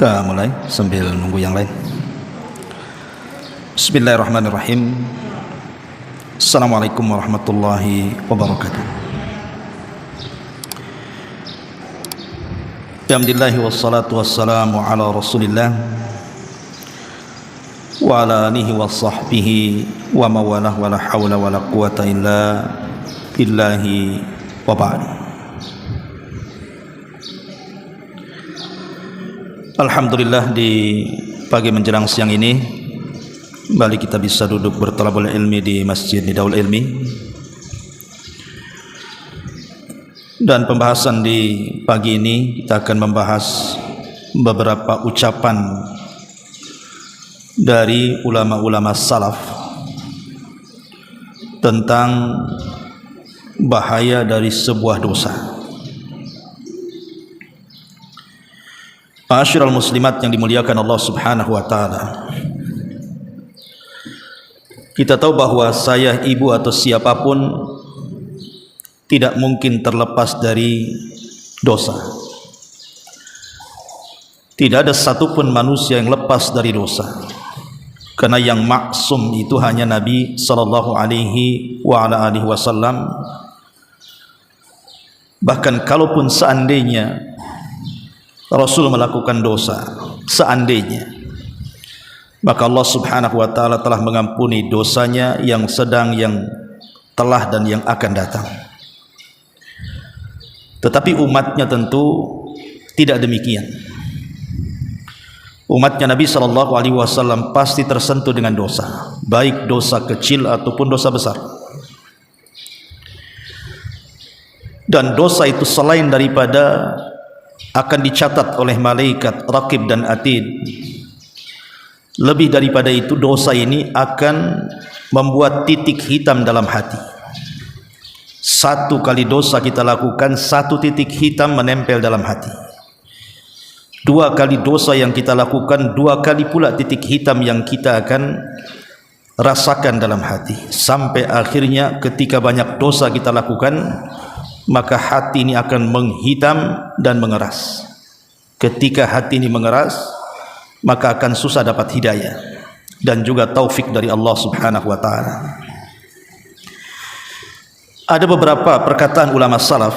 Kita mulai sambil nunggu yang lain. Bismillahirrahmanirrahim. Assalamualaikum warahmatullahi wabarakatuh. Alhamdulillah wassalatu wassalamu ala Rasulillah wa ala alihi wa sahbihi wa mawalah wa la hawla wa la quwata illa billahi wa ba'd. Alhamdulillah, di pagi menjelang siang ini kembali kita bisa duduk bertalabul ilmi di Masjid Nidaul Ilmi. Dan pembahasan di pagi ini kita akan membahas beberapa ucapan dari ulama-ulama salaf tentang bahaya dari sebuah dosa. Ma'asyiral muslimat yang dimuliakan Allah Subhanahu wa taala. Kita tahu bahwa saya, ibu atau siapapun tidak mungkin terlepas dari dosa. Tidak ada satupun manusia yang lepas dari dosa. Karena yang maksum itu hanya Nabi sallallahu alaihi wasallam. Bahkan kalaupun seandainya Rasul melakukan dosa, seandainya, maka Allah Subhanahu wa taala telah mengampuni dosanya yang sedang, yang telah dan yang akan datang. Tetapi umatnya tentu tidak demikian. Umatnya Nabi sallallahu alaihi wasallam pasti tersentuh dengan dosa, baik dosa kecil ataupun dosa besar. Dan dosa itu selain daripada akan dicatat oleh malaikat Raqib dan Atid, lebih daripada itu dosa ini akan membuat titik hitam dalam hati. Satu kali dosa kita lakukan, satu titik hitam menempel dalam hati. Dua kali dosa yang kita lakukan, dua kali pula titik hitam yang kita akan rasakan dalam hati. Sampai akhirnya ketika banyak dosa kita lakukan, maka hati ini akan menghitam dan mengeras. Ketika hati ini mengeras, maka akan susah dapat hidayah dan juga taufik dari Allah Subhanahu wa taala. Ada beberapa perkataan ulama salaf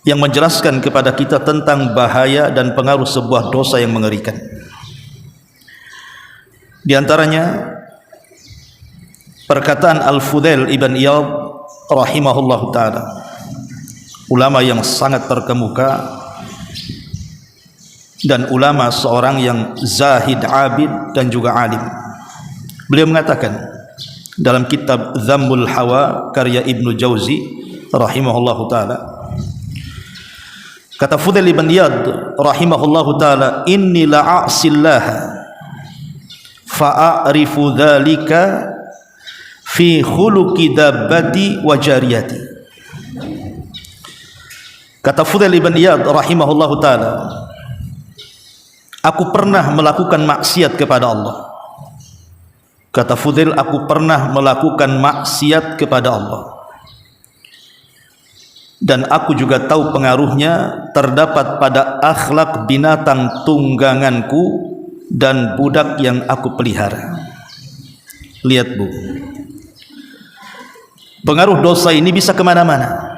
yang menjelaskan kepada kita tentang bahaya dan pengaruh sebuah dosa yang mengerikan. Di antaranya perkataan Al-Fudail ibn Iyad rahimahullah ta'ala, ulama yang sangat terkemuka dan ulama seorang yang zahid, abid dan juga alim. Beliau mengatakan dalam kitab Dhammul Hawa karya Ibnu Jauzi rahimahullah ta'ala, kata Fudail ibn Iyad rahimahullah ta'ala, inni la'asillaha fa'arifu dhalika fi khuluqi dabbati wa jariyati. Kata Fudail ibn Iyad rahimahullah ta'ala, aku pernah melakukan maksiat kepada Allah. Kata Fudail, aku pernah melakukan maksiat kepada Allah, dan aku juga tahu pengaruhnya terdapat pada akhlak binatang tungganganku dan budak yang aku pelihara. Lihat bu, pengaruh dosa ini bisa kemana-mana.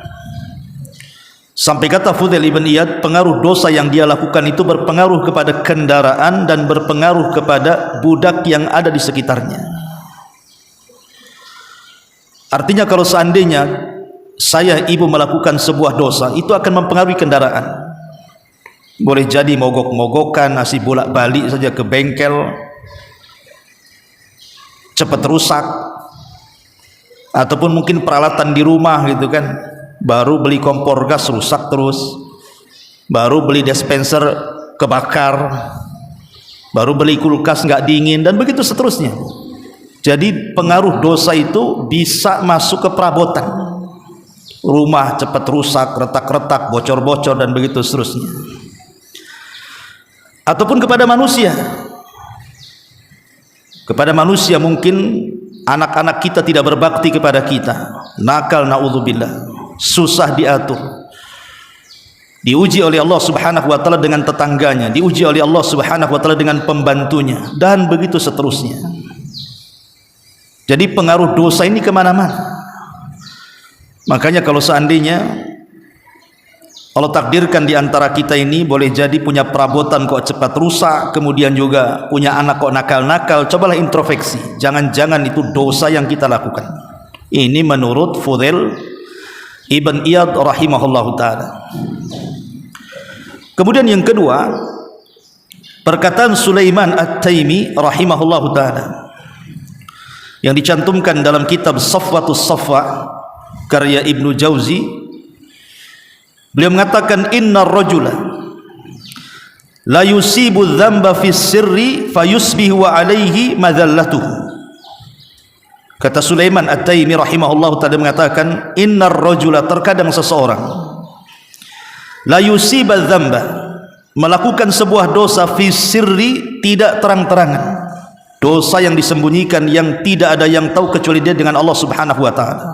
Sampai kata Fudail ibn Iyad, pengaruh dosa yang dia lakukan itu berpengaruh kepada kendaraan dan berpengaruh kepada budak yang ada di sekitarnya. Artinya kalau seandainya saya, ibu, melakukan sebuah dosa, itu akan mempengaruhi kendaraan. Boleh jadi mogok-mogokan, nasi bolak-balik saja ke bengkel, cepat rusak. Ataupun mungkin peralatan di rumah gitu kan, baru beli kompor gas rusak terus, baru beli dispenser kebakar, baru beli kulkas nggak dingin, dan begitu seterusnya. Jadi pengaruh dosa itu bisa masuk ke perabotan, rumah cepat rusak, retak-retak, bocor-bocor, dan begitu seterusnya. Ataupun kepada manusia, mungkin anak-anak kita tidak berbakti kepada kita, nakal, naudzubillah, susah diatur, diuji oleh Allah Subhanahu wa taala dengan tetangganya, diuji oleh Allah Subhanahu wa taala dengan pembantunya, dan begitu seterusnya. Jadi pengaruh dosa ini kemana-mana. Makanya kalau seandainya Allah takdirkan di antara kita ini boleh jadi punya perabotan kok cepat rusak, kemudian juga punya anak kok nakal-nakal, cobalah introspeksi, jangan-jangan itu dosa yang kita lakukan. Ini menurut Fudail Ibn Iyad rahimahullahu ta'ala. Kemudian yang kedua, perkataan Sulaiman At-Taimi rahimahullahu ta'ala yang dicantumkan dalam kitab Safwatus Safwa karya Ibnu Jauzi. Beliau mengatakan, innar rajula la yusibu dzamba fi sirri fayusbihu wa alaihi madallatuhu. Kata Sulaiman At-Taimi rahimahullah ta'ala mengatakan, innar rajula, terkadang seseorang la yusiba dzamba, melakukan sebuah dosa fi sirri, tidak terang-terangan, dosa yang disembunyikan yang tidak ada yang tahu kecuali dia dengan Allah Subhanahu wa ta'ala.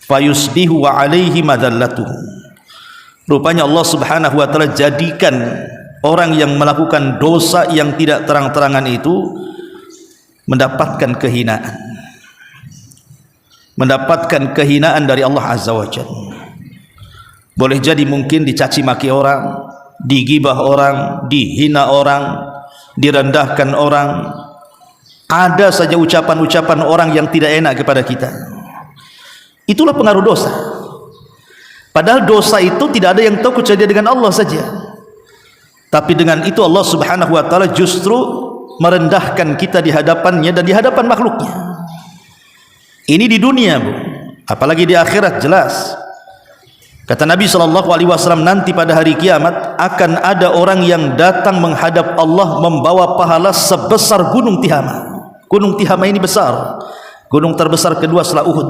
Fayusbihu wa alaihi madallatuhu, rupanya Allah Subhanahu wa ta'ala jadikan orang yang melakukan dosa yang tidak terang-terangan itu mendapatkan kehinaan, mendapatkan kehinaan dari Allah Azza wa Jalla. Boleh jadi mungkin dicaci maki orang, digibah orang, dihina orang, direndahkan orang, ada saja ucapan-ucapan orang yang tidak enak kepada kita. Itulah pengaruh dosa. Padahal dosa itu tidak ada yang tahu kecuali dengan Allah saja. Tapi dengan itu Allah Subhanahu wa ta'ala justru merendahkan kita di hadapannya dan di hadapan makhluknya. Ini di dunia, Bu. Apalagi di akhirat jelas. Kata Nabi SAW, nanti pada hari kiamat akan ada orang yang datang menghadap Allah membawa pahala sebesar gunung Tihama. Gunung Tihama ini besar, gunung terbesar kedua setelah Uhud.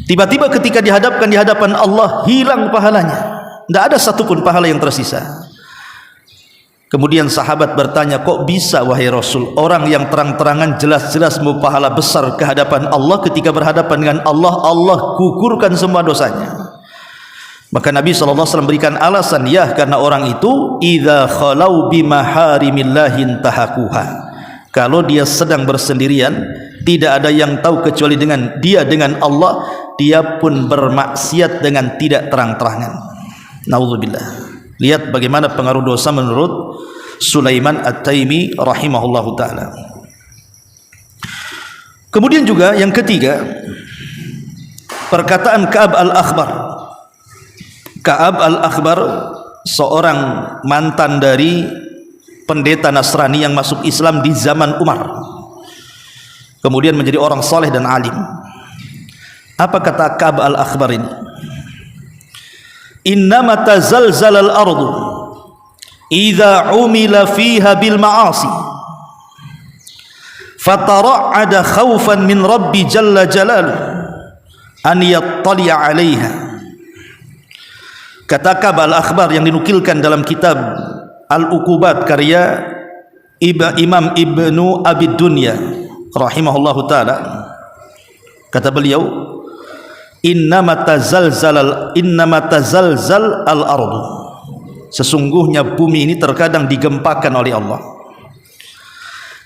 Tiba-tiba ketika dihadapkan di hadapan Allah, hilang pahalanya, tidak ada satupun pahala yang tersisa. Kemudian sahabat bertanya, kok bisa wahai Rasul, orang yang terang-terangan jelas-jelas mau pahala besar ke hadapan Allah, ketika berhadapan dengan Allah, Allah gugurkan semua dosanya. Maka Nabi SAW berikan alasan, ya karena orang itu idza khalau bimaharimillahi intahakuha, kalau dia sedang bersendirian, tidak ada yang tahu kecuali dengan dia dengan Allah, dia pun bermaksiat dengan tidak terang-terangan. Naudzubillah. Lihat bagaimana pengaruh dosa menurut Sulaiman At-Taimi rahimahullahu ta'ala. Kemudian juga yang ketiga, perkataan Ka'ab Al-Akhbar. Ka'ab Al-Akhbar seorang mantan dari pendeta Nasrani yang masuk Islam di zaman Umar, kemudian menjadi orang soleh dan alim. Apa kata Ka'ab Al-Akhbar ini? Innama tazalzalal ardu idza umila fiha bil ma'asi fatara'ada khawfan min rabbi jalla jalaluhu an yattali'a 'alaiha. Kata Ka'ab Al-Akhbar yang dinukilkan dalam kitab Al-Uqubat karya Imam Ibnu Abi Dunya rahimahullahu ta'ala, kata beliau, innama tazalzal al-ardu, sesungguhnya bumi ini terkadang digempakan oleh Allah.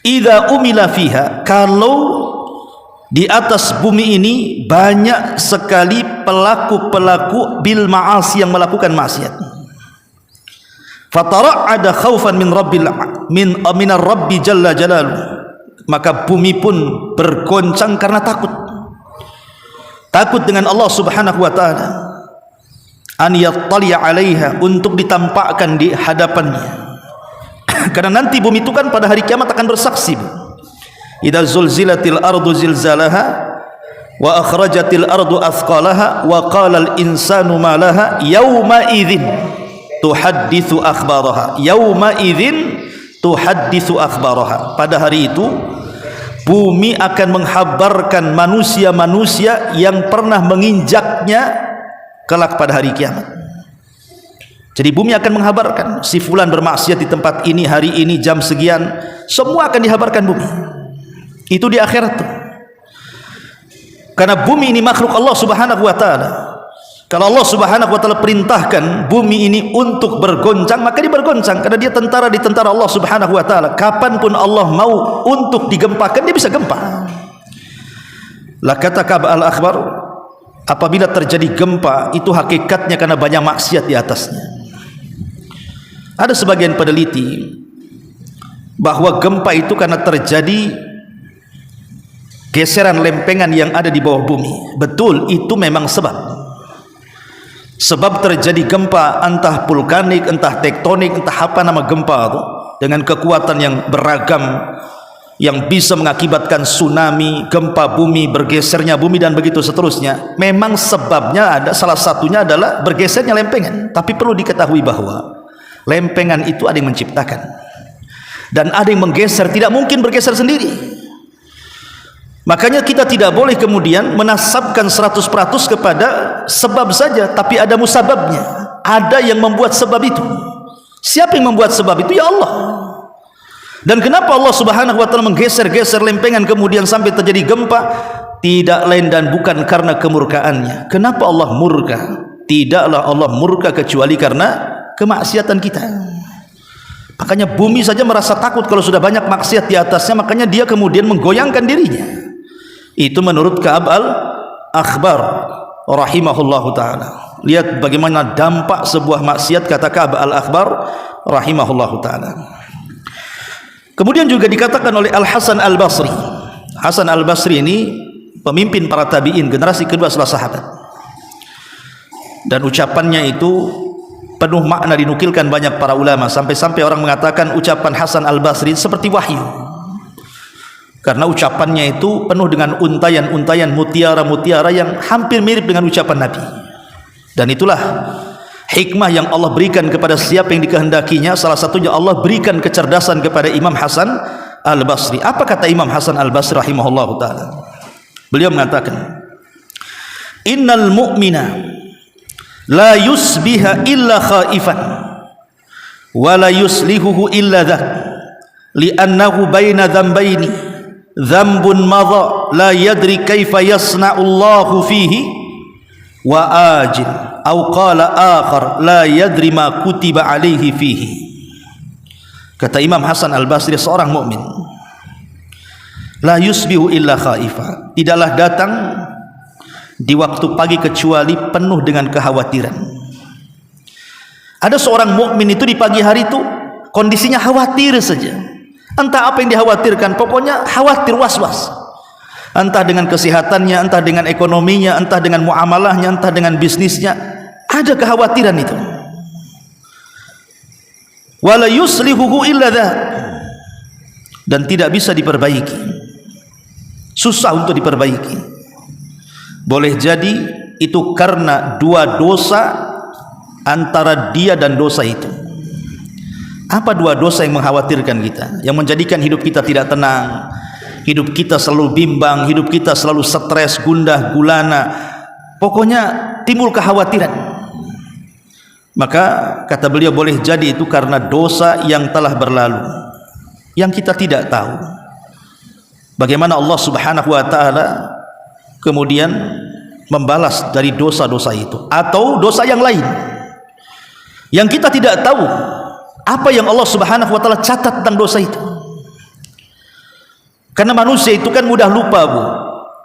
Idza umila fiha, kalau di atas bumi ini banyak sekali pelaku-pelaku bil ma'asi, yang melakukan maksiat. Fatara'ada khaufan min minar rabbi jalla jalaluhu, maka bumi pun bergoncang karena takut dengan Allah Subhanahu wa ta'ala, an yattali'a 'alaiha, untuk ditampakkan di hadapannya. Karena nanti bumi itu kan pada hari kiamat akan bersaksi. Idza zulzilatil ardu zilzalaha wa akhrajatil ardu athqalaha wa qala al insanu ma laha yauma idzin tuhadditsu akhbaraha, yauma idzin tuhadditsu akhbaraha. Pada hari itu bumi akan menghabarkan manusia-manusia yang pernah menginjaknya kelak pada hari kiamat. Jadi bumi akan menghabarkan, si fulan bermaksiat di tempat ini hari ini jam sekian, semua akan dihabarkan bumi. Itu di akhirat tuh. Karena bumi ini makhluk Allah Subhanahu wa ta'ala. Kalau Allah Subhanahu wa taala perintahkan bumi ini untuk bergoncang, maka dia bergoncang karena dia tentara di tentara Allah Subhanahu wa taala. Kapanpun Allah mau untuk digempakan, dia bisa gempa. Lah kata Ka'ab al-Akhbar, apabila terjadi gempa itu hakikatnya karena banyak maksiat di atasnya. Ada sebagian peneliti bahwa gempa itu karena terjadi geseran lempengan yang ada di bawah bumi. Betul, itu memang sebab terjadi gempa, entah vulkanik, entah tektonik, entah apa nama gempa itu, dengan kekuatan yang beragam yang bisa mengakibatkan tsunami, gempa bumi, bergesernya bumi dan begitu seterusnya. Memang sebabnya ada, salah satunya adalah bergesernya lempengan. Tapi perlu diketahui bahwa lempengan itu ada yang menciptakan dan ada yang menggeser, tidak mungkin bergeser sendiri. Makanya kita tidak boleh kemudian menasabkan 100% kepada sebab saja, tapi ada musababnya, ada yang membuat sebab itu. Siapa yang membuat sebab itu? Ya Allah. Dan kenapa Allah Subhanahu wa taala menggeser-geser lempengan kemudian sampai terjadi gempa? Tidak lain dan bukan karena kemurkaannya. Kenapa Allah murka? Tidaklah Allah murka kecuali karena kemaksiatan kita. Makanya bumi saja merasa takut kalau sudah banyak maksiat di atasnya, makanya dia kemudian menggoyangkan dirinya. Itu menurut Ka'ab al-Akhbar rahimahullahu ta'ala. Lihat bagaimana dampak sebuah maksiat, kata Ka'ab al-Akhbar rahimahullahu ta'ala. Kemudian juga dikatakan oleh Al-Hasan al-Basri. Hasan al-Basri ini pemimpin para tabi'in, generasi kedua setelah sahabat. Dan ucapannya itu penuh makna, dinukilkan banyak para ulama, sampai-sampai orang mengatakan ucapan Hasan al-Basri seperti wahyu. Karena ucapannya itu penuh dengan untayan-untayan, mutiara-mutiara yang hampir mirip dengan ucapan Nabi. Dan itulah hikmah yang Allah berikan kepada siapa yang dikehendakinya. Salah satunya Allah berikan kecerdasan kepada Imam Hasan al-Basri. Apa kata Imam Hasan al-Basri rahimahullahu ta'ala? Beliau mengatakan, innal mu'mina la yusbiha illa khaifan wa la yuslihuhu illa dhak li'annahu baina dhanbaini dzambun madha la yadri kaifa yasna'u Allahu fihi wa ajil au qala akhar la yadri ma kutiba alaihi fihi. Kata Imam Hasan al-Basri, seorang mukmin la yusbihu illa khaifa, tidaklah datang di waktu pagi kecuali penuh dengan kekhawatiran. Ada seorang mukmin itu di pagi hari itu kondisinya khawatir saja. Entah apa yang dikhawatirkan, pokoknya khawatir, was-was. Entah dengan kesehatannya, entah dengan ekonominya, entah dengan muamalahnya, entah dengan bisnisnya, ada kekhawatiran itu. Wala yuslihuhu illa dzak, dan tidak bisa diperbaiki, susah untuk diperbaiki. Boleh jadi itu karena dua dosa antara dia dan dosa itu. Apa dua dosa yang mengkhawatirkan kita, yang menjadikan hidup kita tidak tenang, hidup kita selalu bimbang, hidup kita selalu stres, gundah gulana, pokoknya timbul kekhawatiran? Maka kata beliau, boleh jadi itu karena dosa yang telah berlalu, yang kita tidak tahu bagaimana Allah Subhanahu wa ta'ala kemudian membalas dari dosa-dosa itu, atau dosa yang lain yang kita tidak tahu apa yang Allah Subhanahu wa ta'ala catat tentang dosa itu. Karena manusia itu kan mudah lupa, Bu.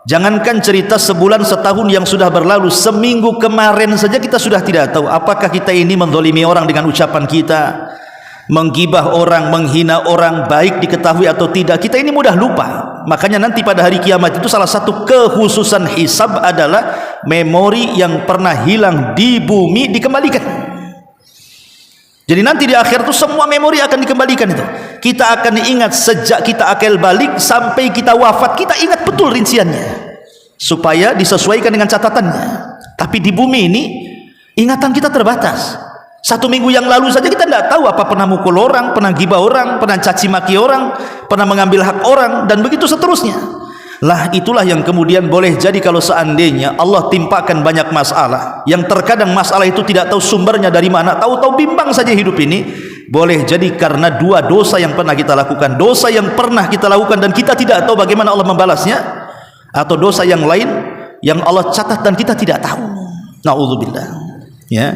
Jangankan cerita sebulan, setahun yang sudah berlalu, seminggu kemarin saja kita sudah tidak tahu apakah kita ini menzalimi orang dengan ucapan kita, menggibah orang, menghina orang, baik diketahui atau tidak, kita ini mudah lupa. Makanya nanti pada hari kiamat itu salah satu kekhususan hisab adalah memori yang pernah hilang di bumi dikembalikan. Jadi nanti di akhir itu semua memori akan dikembalikan itu. Kita akan ingat sejak kita akal balik sampai kita wafat, kita ingat betul rinciannya supaya disesuaikan dengan catatannya. Tapi di bumi ini ingatan kita terbatas. 1 minggu yang lalu saja kita tidak tahu apa pernah mukul orang, pernah gibah orang, pernah caci maki orang, pernah mengambil hak orang, dan begitu seterusnya. Lah itulah yang kemudian boleh jadi kalau seandainya Allah timpakan banyak masalah, yang terkadang masalah itu tidak tahu sumbernya dari mana, tahu-tahu bimbang saja hidup ini, boleh jadi karena dua dosa yang pernah kita lakukan, dosa yang pernah kita lakukan dan kita tidak tahu bagaimana Allah membalasnya, atau dosa yang lain yang Allah catat dan kita tidak tahu. Naudzubillah. Ya.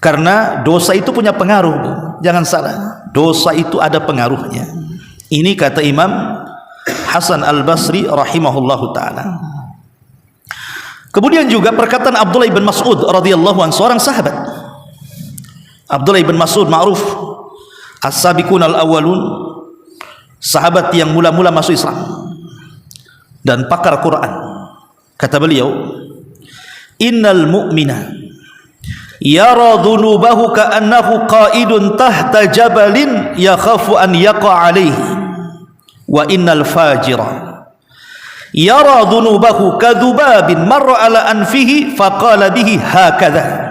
Karena dosa itu punya pengaruh, jangan salah. Dosa itu ada pengaruhnya. Ini kata Imam Hasan Al-Basri rahimahullahu taala. Kemudian juga perkataan Abdullah bin Mas'ud radhiyallahu anhu, seorang sahabat. Abdullah bin Mas'ud ma'ruf as-sabiqun al-awwalun, sahabat yang mula-mula masuk Islam dan pakar Quran. Kata beliau, innal mu'mina yara dhunubahu ka'annahu qa'idun tahta jabalin yakhafu an yaqa alaihi, wa innal fajira yara dhunubahu kadhubabin marra ala anfihi faqala bihi hakadha.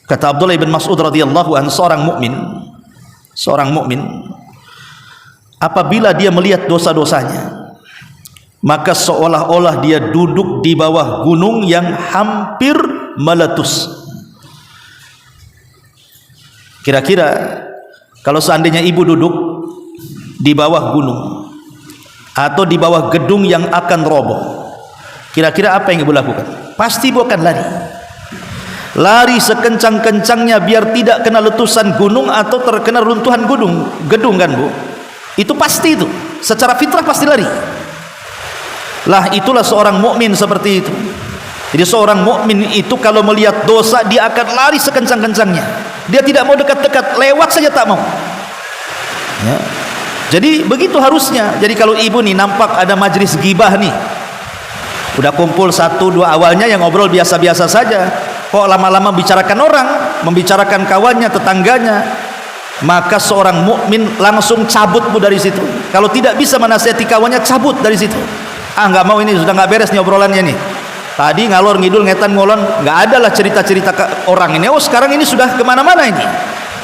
Kata Abdullah bin Mas'ud radhiyallahu anhu, seorang mukmin apabila dia melihat dosa-dosanya, maka seolah-olah dia duduk di bawah gunung yang hampir meletus. Kira-kira kalau seandainya ibu duduk di bawah gunung atau di bawah gedung yang akan roboh, kira-kira apa yang ibu lakukan? Pasti ibu akan lari sekencang-kencangnya biar tidak kena letusan gunung atau terkena runtuhan gedung kan bu? Itu pasti, itu secara fitrah pasti lari. Lah itulah seorang mukmin seperti itu. Jadi seorang mukmin itu kalau melihat dosa dia akan lari sekencang-kencangnya. Dia tidak mau dekat-dekat, lewat saja tak mau. Ya. Jadi begitu harusnya. Jadi kalau ibu nih nampak ada majelis gibah nih, udah kumpul 1-2 awalnya yang ngobrol biasa-biasa saja, kok lama-lama membicarakan orang, membicarakan kawannya, tetangganya, maka seorang mukmin langsung cabut bu dari situ. Kalau tidak bisa menasihati kawannya, cabut dari situ. Nggak mau, ini sudah nggak beres nih obrolannya nih. Tadi ngalor ngidul ngetan ngolon, nggak ada lah cerita-cerita orang ini. Oh sekarang ini sudah kemana-mana ini.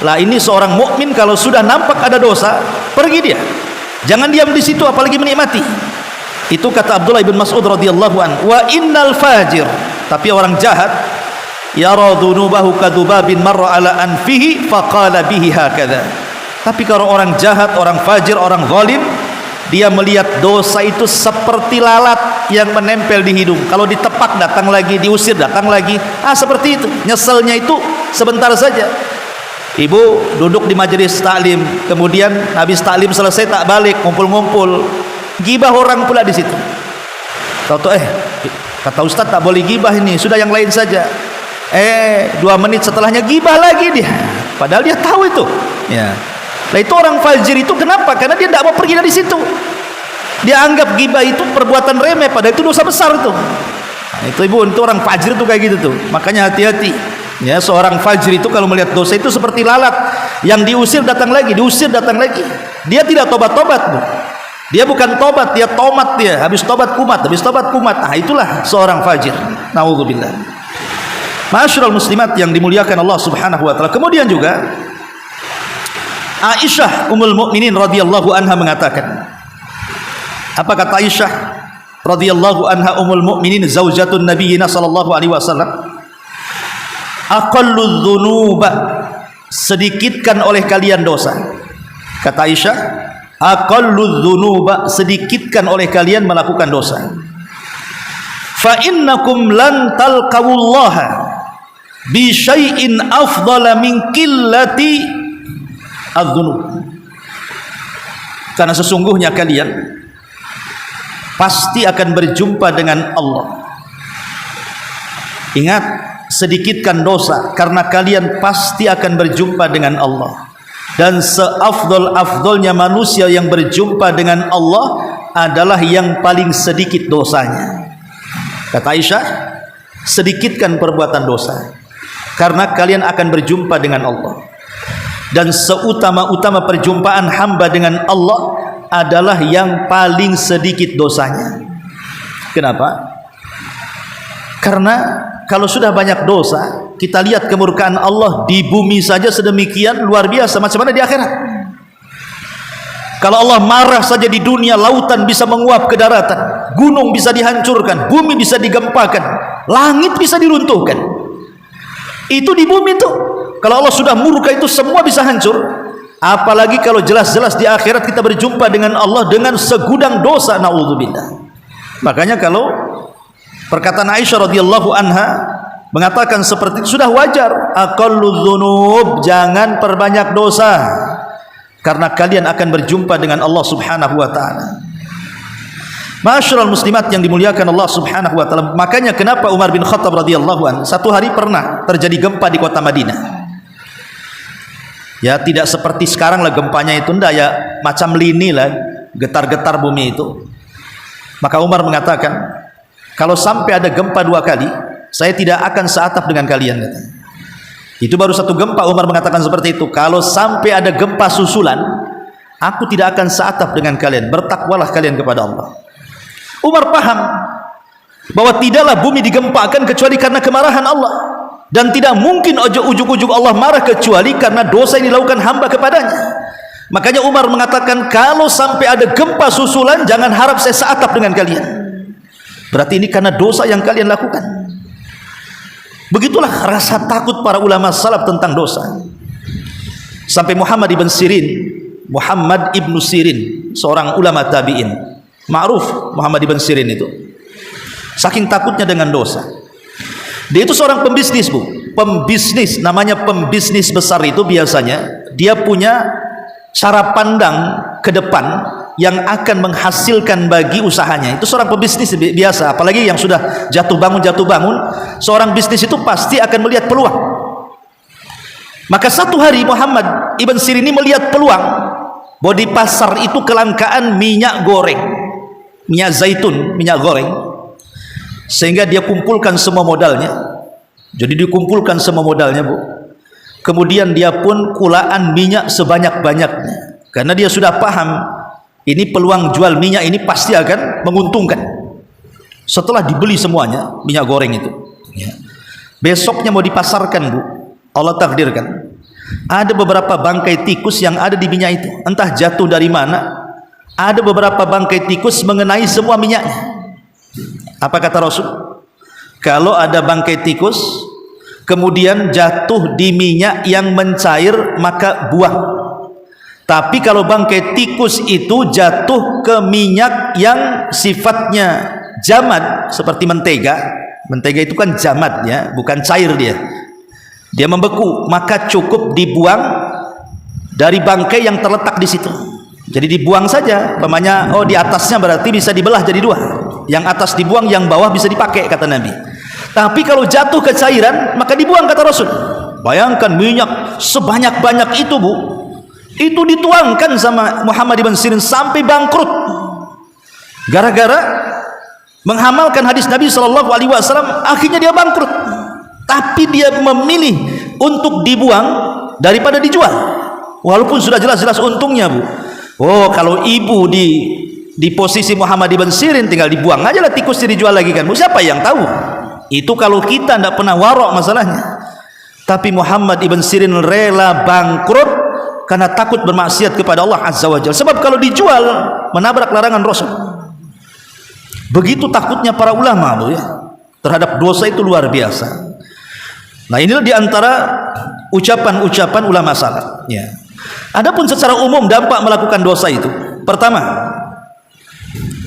Lah ini seorang mukmin kalau sudah nampak ada dosa, pergi dia. Jangan diam di situ apalagi menikmati. Itu kata Abdullah bin Mas'ud radhiyallahu anhu. Wa innal fajir, tapi orang jahat, yara dhunubahu kadhubabin marra ala anfihi faqala bihi hakadha. Tapi kalau orang jahat, orang fajir, orang zalim, dia melihat dosa itu seperti lalat yang menempel di hidung. Kalau ditepak datang lagi, diusir datang lagi. Seperti itu. Nyeselnya itu sebentar saja. Ibu duduk di majelis taklim, kemudian habis taklim selesai tak balik, ngumpul-ngumpul, gibah orang pula di situ. Tahu kata Ustaz tak boleh gibah ini, sudah yang lain saja. 2 menit setelahnya gibah lagi dia. Padahal dia tahu itu. Ya. Nah itu orang fajir itu kenapa? Karena dia tidak mau pergi dari situ. Dia anggap gibah itu perbuatan remeh, padahal itu dosa besar itu. Nah, itu ibu, itu orang fajir itu kayak gitu tuh. Makanya hati-hati. Ya, seorang fajir itu kalau melihat dosa itu seperti lalat yang diusir datang lagi, diusir datang lagi. Dia tidak tobat-tobat, Bu. Dia bukan tobat, dia tomat dia. Habis tobat kumat, habis tobat kumat. Itulah seorang fajir. Nauzubillah. Ma'asyiral muslimat yang dimuliakan Allah Subhanahu wa taala. Kemudian juga Aisyah Ummul Mukminin radhiyallahu anha mengatakan, apa kata Aisyah radhiyallahu anha Ummul Mukminin zaujatun Nabiyina sallallahu alaihi wasallam? Aqalludz dzunuba, sedikitkan oleh kalian dosa. Kata Aisyah, aqalludz dzunuba, sedikitkan oleh kalian melakukan dosa. Fa innakum lan talqawallaha bi syai'in afdala min qillati adz-dzunub. Karena sesungguhnya kalian pasti akan berjumpa dengan Allah. Ingat, sedikitkan dosa karena kalian pasti akan berjumpa dengan Allah. Dan seafdol-afdolnya manusia yang berjumpa dengan Allah adalah yang paling sedikit dosanya. Kata Aisyah, sedikitkan perbuatan dosa karena kalian akan berjumpa dengan Allah. Dan seutama-utama perjumpaan hamba dengan Allah adalah yang paling sedikit dosanya. Kenapa? Karena kalau sudah banyak dosa, kita lihat kemurkaan Allah di bumi saja sedemikian luar biasa, macam mana di akhirat? Kalau Allah marah saja di dunia, lautan bisa menguap ke daratan, gunung bisa dihancurkan, bumi bisa digempakan, langit bisa diruntuhkan. Itu di bumi tuh. Kalau Allah sudah murka itu semua bisa hancur. Apalagi kalau jelas-jelas di akhirat kita berjumpa dengan Allah dengan segudang dosa, naudzubillah. Makanya kalau perkataan Aisyah radhiyallahu anha, mengatakan seperti itu sudah wajar. Aqalludz dzunub, jangan perbanyak dosa karena kalian akan berjumpa dengan Allah Subhanahu wa taala. Ma'asyiral muslimat yang dimuliakan Allah Subhanahu wa taala. Makanya kenapa Umar bin Khattab radhiyallahu anhu satu hari pernah terjadi gempa di kota Madinah. Ya, tidak seperti sekarang lah gempanya itu, ndak ya, macam lini lah, getar-getar bumi itu. Maka Umar mengatakan, kalau sampai ada gempa 2 kali, saya tidak akan seatap dengan kalian. Itu baru satu gempa. Umar mengatakan seperti itu. Kalau sampai ada gempa susulan, aku tidak akan seatap dengan kalian. Bertakwalah kalian kepada Allah. Umar paham bahwa tidaklah bumi digempakan kecuali karena kemarahan Allah, dan tidak mungkin ujug-ujug Allah marah kecuali karena dosa yang dilakukan hamba kepadanya. Makanya Umar mengatakan, kalau sampai ada gempa susulan, jangan harap saya seatap dengan kalian. Berarti ini karena dosa yang kalian lakukan. Begitulah rasa takut para ulama salaf tentang dosa. Sampai Muhammad ibn Sirin, seorang ulama tabi'in, ma'ruf Muhammad ibn Sirin itu, saking takutnya dengan dosa, dia itu seorang pembisnis, Bu. Pembisnis, namanya pembisnis besar itu biasanya dia punya cara pandang ke depan yang akan menghasilkan bagi usahanya. Itu seorang pembisnis biasa, apalagi yang sudah jatuh bangun, seorang bisnis itu pasti akan melihat peluang. Maka satu hari Muhammad ibn Sirin ini melihat peluang bahwa di pasar itu kelangkaan minyak goreng, minyak zaitun, minyak goreng, sehingga dia kumpulkan semua modalnya. Jadi dikumpulkan semua modalnya, Bu. Kemudian dia pun kulaan minyak sebanyak-banyaknya, karena dia sudah paham ini peluang jual minyak ini pasti akan menguntungkan. Setelah dibeli semuanya minyak goreng itu, ya, besoknya mau dipasarkan, Bu. Allah takdirkan ada beberapa bangkai tikus yang ada di minyak itu, entah jatuh dari mana. Ada beberapa bangkai tikus mengenai semua minyaknya. Apa kata Rasul? Kalau ada bangkai tikus kemudian jatuh di minyak yang mencair, maka buang. Tapi kalau bangkai tikus itu jatuh ke minyak yang sifatnya jamad, seperti mentega itu kan jamad ya, bukan cair, dia membeku, maka cukup dibuang dari bangkai yang terletak di situ. Jadi dibuang saja, umpamanya di atasnya berarti bisa dibelah jadi 2. Yang atas dibuang, yang bawah bisa dipakai, kata Nabi. Tapi kalau jatuh ke cairan, maka dibuang, kata Rasul. Bayangkan minyak sebanyak-banyak itu, Bu. Itu dituangkan sama Muhammad ibn Sirin sampai bangkrut. Gara-gara menghamalkan hadis Nabi SAW, akhirnya dia bangkrut. Tapi dia memilih untuk dibuang daripada dijual. Walaupun sudah jelas-jelas untungnya, Bu. Kalau ibu di posisi Muhammad ibn Sirin, tinggal dibuang aja lah tikusnya, dijual lagi kan, Bu. Siapa yang tahu? Itu kalau kita tidak pernah warok masalahnya. Tapi Muhammad ibn Sirin rela bangkrut karena takut bermaksiat kepada Allah Azza wa Jalla. Sebab kalau dijual menabrak larangan Rasul. Begitu takutnya para ulama, Bu, ya, terhadap dosa itu luar biasa. Nah, inilah diantara ucapan-ucapan ulama salaf, ya. Adapun secara umum dampak melakukan dosa itu, pertama,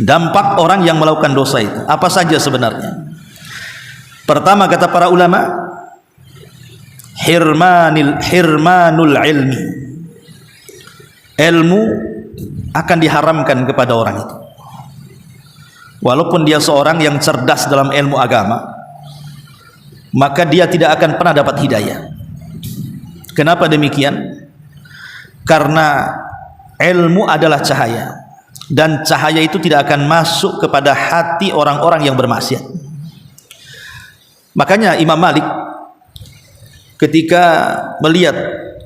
dampak orang yang melakukan dosa itu apa saja sebenarnya? Pertama, kata para ulama, hirmanul ilmi. Ilmu akan diharamkan kepada orang itu. Walaupun dia seorang yang cerdas dalam ilmu agama, maka dia tidak akan pernah dapat hidayah. Kenapa demikian? Karena ilmu adalah cahaya, dan cahaya itu tidak akan masuk kepada hati orang-orang yang bermaksiat. Makanya Imam Malik ketika melihat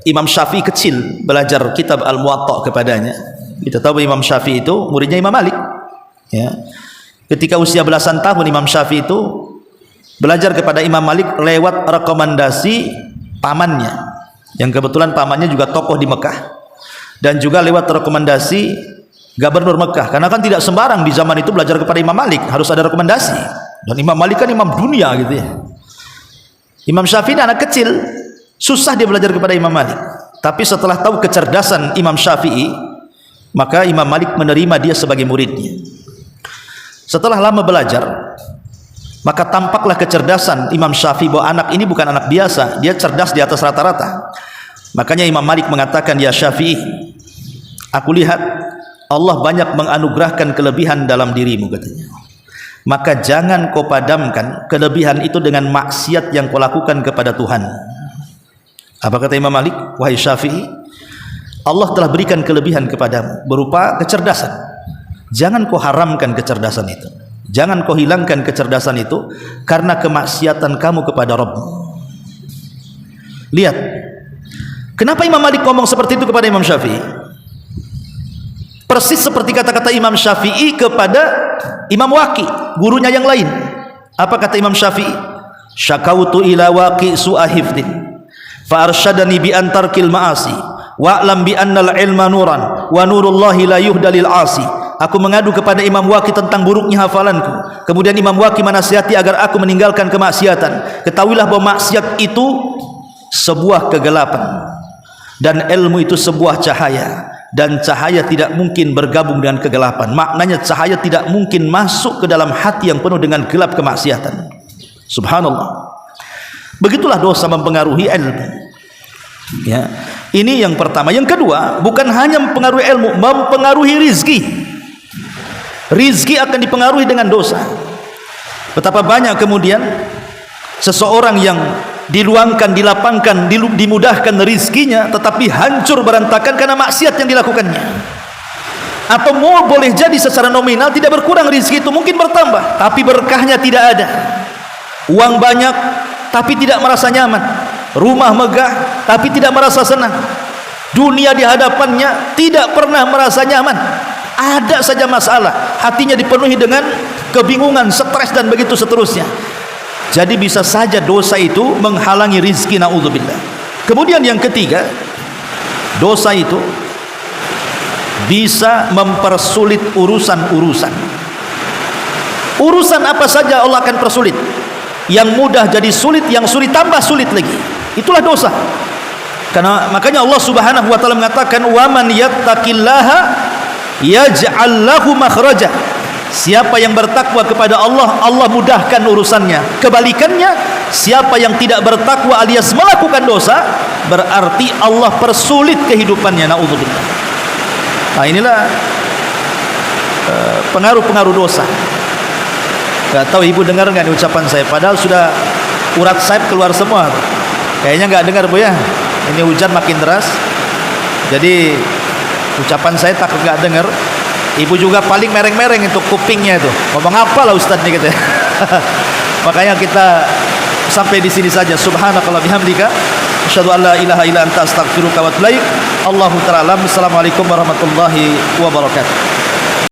Imam Syafi'i kecil belajar kitab Al-Muwatta kepadanya, kita tahu Imam Syafi'i itu muridnya Imam Malik, ya. Ketika usia belasan tahun Imam Syafi'i itu belajar kepada Imam Malik lewat rekomendasi pamannya, yang kebetulan pamannya juga tokoh di Mekah, dan juga lewat rekomendasi gubernur Mekah, karena kan tidak sembarang di zaman itu belajar kepada Imam Malik, harus ada rekomendasi. Dan Imam Malik kan imam dunia gitu ya. Imam Syafi'i anak kecil, susah dia belajar kepada Imam Malik. Tapi setelah tahu kecerdasan Imam Syafi'i, maka Imam Malik menerima dia sebagai muridnya. Setelah lama belajar, Maka tampaklah kecerdasan Imam Syafi'i bahwa anak ini bukan anak biasa, dia cerdas di atas rata-rata. Makanya Imam Malik mengatakan, ya Syafi'i, aku lihat Allah banyak menganugerahkan kelebihan dalam dirimu, katanya. Maka jangan kau padamkan kelebihan itu dengan maksiat yang kau lakukan kepada Tuhan. Apa kata Imam Malik? Wahai Syafi'i, Allah telah berikan kelebihan kepadamu berupa kecerdasan. Jangan kau haramkan kecerdasan itu. Jangan kau hilangkan kecerdasan itu karena kemaksiatan kamu kepada Rabb. Lihat, kenapa Imam Malik ngomong seperti itu kepada Imam Syafi'i? Persis seperti kata-kata Imam Syafi'i kepada Imam Waqi, gurunya yang lain. Apa kata Imam Syafi'i? Syakautu ila Waqi su'a hifdin fa arsyadani bi antarkil ma'asi wa'lam bi annal ilma nuran wa nurullahi la yuhdalil 'asi. Aku mengadu kepada Imam Waqi tentang buruknya hafalanku. Kemudian Imam Waqi menasihati agar aku meninggalkan kemaksiatan. Ketahuilah bahwa maksiat itu sebuah kegelapan dan ilmu itu sebuah cahaya, dan cahaya tidak mungkin bergabung dengan kegelapan. Maknanya cahaya tidak mungkin masuk ke dalam hati yang penuh dengan gelap kemaksiatan. Subhanallah. Begitulah dosa mempengaruhi ilmu. Ya, ini yang pertama. Yang kedua, bukan hanya mempengaruhi ilmu, mempengaruhi rizki. Rizki akan dipengaruhi dengan dosa. Betapa banyak kemudian seseorang yang diluangkan, dilapangkan, dimudahkan rizkinya, tetapi hancur berantakan karena maksiat yang dilakukannya. Atau boleh jadi secara nominal tidak berkurang rizki itu, mungkin bertambah, tapi berkahnya tidak ada. Uang banyak tapi tidak merasa nyaman, rumah megah tapi tidak merasa senang, dunia di hadapannya tidak pernah merasa nyaman. Ada saja masalah, hatinya dipenuhi dengan kebingungan, stres dan begitu seterusnya. Jadi bisa saja dosa itu menghalangi rizki, na'udzubillah. Kemudian yang ketiga, dosa itu bisa mempersulit urusan-urusan. Urusan apa saja Allah akan persulit. Yang mudah jadi sulit, yang sulit tambah sulit lagi. Itulah dosa. Karena makanya Allah Subhanahu wa taala mengatakan, "Wa man yattaqillaha yaj'al lahu makhraja." Siapa yang bertakwa kepada Allah, Allah mudahkan urusannya. Kebalikannya, siapa yang tidak bertakwa alias melakukan dosa, berarti Allah persulit kehidupannya, na'udzubillah. Nah, inilah pengaruh-pengaruh dosa. Gak tahu ibu dengar nggak ucapan saya, padahal sudah urat sayap keluar semua. Kayaknya nggak dengar bu ya. Ini hujan makin deras, jadi ucapan saya takut nggak dengar. Ibu juga paling mereng-mereng itu kupingnya itu. Ngomong apa lah Ustadz nih gitu. Makanya kita sampai di sini saja. Subhanakallah bihamdika, asyhadu an la ilaha illa anta astaghfiruka wa atubu ilaik. Allahu ta'ala. Assalamualaikum warahmatullahi wabarakatuh.